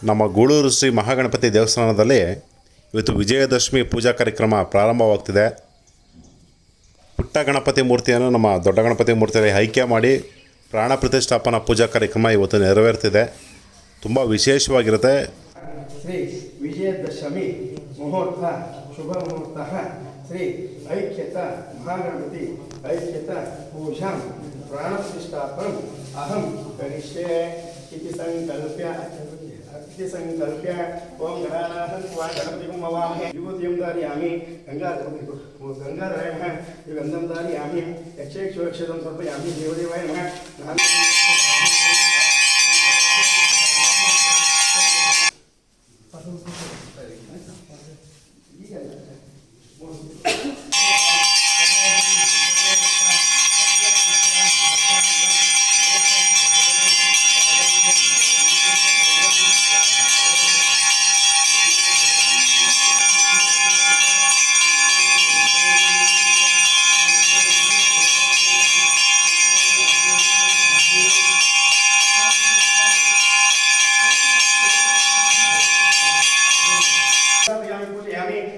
ನಮ್ಮ ಗೂಳೂರು ಶ್ರೀ ಮಹಾಗಣಪತಿ ದೇವಸ್ಥಾನದಲ್ಲಿ ಇವತ್ತು ವಿಜಯದಶಮಿ ಪೂಜಾ ಕಾರ್ಯಕ್ರಮ ಪ್ರಾರಂಭವಾಗ್ತಿದೆ. ಪುಟ್ಟ ಗಣಪತಿ ಮೂರ್ತಿಯನ್ನು ನಮ್ಮ ದೊಡ್ಡ ಗಣಪತಿ ಮೂರ್ತಿಯಲ್ಲಿ ಐಕ್ಯ ಮಾಡಿ ಪ್ರಾಣ ಪ್ರತಿಷ್ಠಾಪನಾ ಪೂಜಾ ಕಾರ್ಯಕ್ರಮ ಇವತ್ತು ನೆರವೇರ್ತಿದೆ. ತುಂಬ ವಿಶೇಷವಾಗಿರುತ್ತೆ. ಶ್ರೀ ವಿಜಯದಶಮಿ ಮುಹೂರ್ತ ಶುಭ ಮುಹೂರ್ತ ಶ್ರೀ ಐಕ್ಯತ ಮಹಾಗಣಪತಿ ಐಕ್ಯತ ಪೂಜಾ ಪ್ರಾಣ ಪ್ರತಿಷ್ಠಾಪನಂ ಅಹಂ ಕರಿಷ್ಯೆ इति संकल्प्य ओम गणानाहं गणपतिं मवामहे विभूतिं धारयामि गंगाधराय नमः गंधं धारयामि यक्षेक्षोक्षतं समर्पयामि देवदेवाय नमः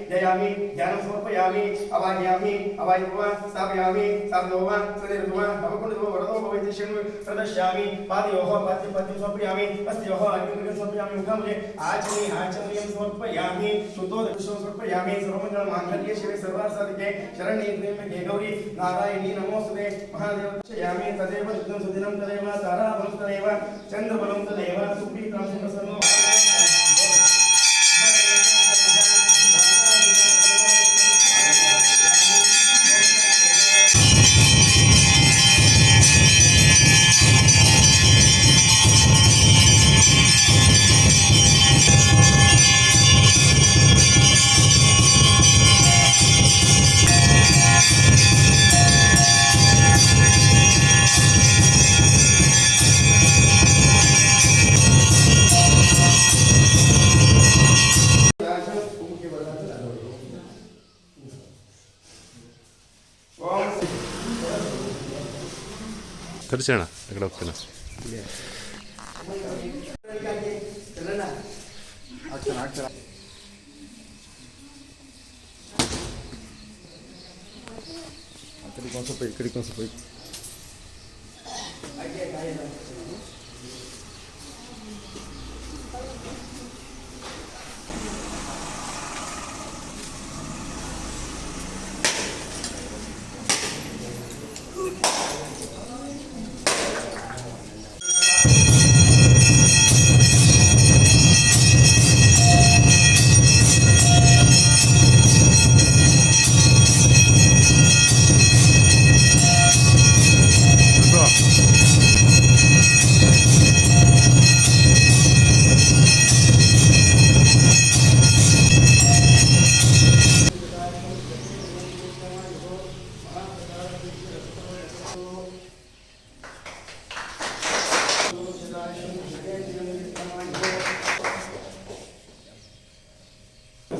जयामि ध्यानं समर्पयामि अवाहयामि अवायुवा स्थापयामि साधोवा सदेरुवा अवकुंडो वरदो भवति शनु प्रदर्शयामि पादयोः पाद्यं समर्पयामि अस्त्योः अग्निं समर्पयामि मुखमुखे आचमनीयं समर्पयामि शुद्धो दक्षो समर्पयामि सर्वमंगल मांगल्ये शिवे सर्वार्थसाधिके शरण्ये त्र्यंबके गौरी नारायणी नमोस्तुते महादेव चयामि तदेव नित्यं सुदिनं तदेव ताराबलं तदेव चंद्रबलं तदेव सुप्रीतं सुप्रसन्नो ತರಿಸೋಣ ಆ ಕಡೆ ಹೋಗ್ತೀನಿ. ಕಡೆಗೆ ಸ್ವಲ್ಪ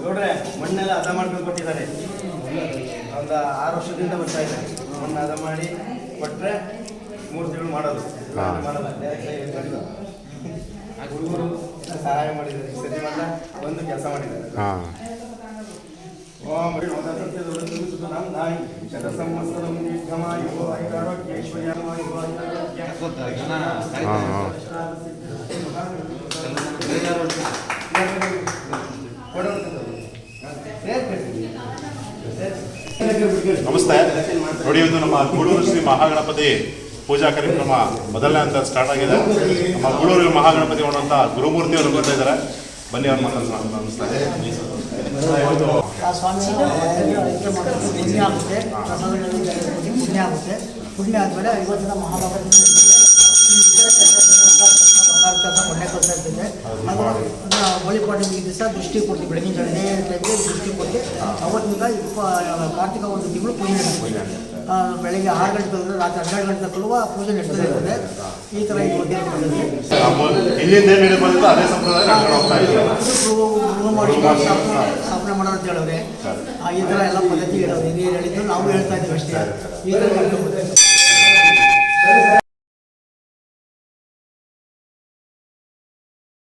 ನೋಡ್ರೆ ಮಣ್ಣೆಲ್ಲ ಹದ ಮಾಡ್ಕೊಂಡು ಕೊಟ್ಟಿದ್ದಾರೆ. ಒಂದು 6 ವರ್ಷದಿಂದ ಬರ್ತಾ ಇದೆ. ಮಣ್ಣು ಹದ ಮಾಡಿ ಕೊಟ್ಟರೆ ಮೂರ್ತಿಗಳು ಮಾಡೋದು ಹುಡುಗರು ಸಹಾಯ ಮಾಡಿದ್ದಾರೆ. ಸರಿ ಮಾತ್ರ ಒಂದು ಕೆಲಸ ಮಾಡಿದ್ದಾರೆ. ನಮಸ್ತೆ. ನೋಡಿ, ಇವತ್ತು ನಮ್ಮ ಗೂಳೂರು ಶ್ರೀ ಮಹಾಗಣಪತಿ ಪೂಜಾ ಕಾರ್ಯಕ್ರಮ ಮೊದಲನೇ ಅಂತ ಸ್ಟಾರ್ಟ್ ಆಗಿದೆ. ನಮ್ಮ ಗೂಳೂರು ಮಹಾಗಣಪತಿ ಮಾಡುವಂಥ ಗುರುಮೂರ್ತಿಯವರು ಬರ್ತಾ ಇದ್ದಾರೆ. ಬನ್ನಿ ಅವ್ರ ಮಾತಾಡೋಣ. ನಮಸ್ತೆ. ಪುಣ್ಯ ಆದಮೇಲೆ ಇವತ್ತಿನ ಮಹಾಭಾರತ ಒಳ್ಳೆ ಕೆಲಸ ಇರ್ತದೆ. ಅದು ಬಳಿಪಾಡಿ ಈ ದಿವಸ ದೃಷ್ಟಿ ಕೊಡ್ತೀವಿ. ಬೆಳಗಿನ ಟೈಮ್ಗೆ ದೃಷ್ಟಿ ಕೊಟ್ಟು ಅವತ್ತಿಂದ ಕಾರ್ತಿಕ ಒಂದು ತಿಂಗಳು ಪೂಜೆ ನಡೆಸ್ತೀವಿ. ಬೆಳಗ್ಗೆ 6 ಗಂಟೆ ತಂದರೆ ರಾತ್ರಿ 12 ಗಂಟೆ ತನಕ ಪೂಜೆ ನಡೆಸ್ತಾ ಇರ್ತದೆ. ಈ ಥರ ಈ ಬಗ್ಗೆ ಸ್ಥಾಪನೆ ಮಾಡೋದು ಅಂತ ಹೇಳಿದ್ರೆ ಈ ಥರ ಎಲ್ಲ ಪದ್ಧತಿ ಹೇಳೋದು ಹಿರಿಯರು ಹೇಳಿದ್ದು ನಾವು ಹೇಳ್ತಾ ಇದ್ದೀವಿ ಅಷ್ಟೇ. ಈ ಥರ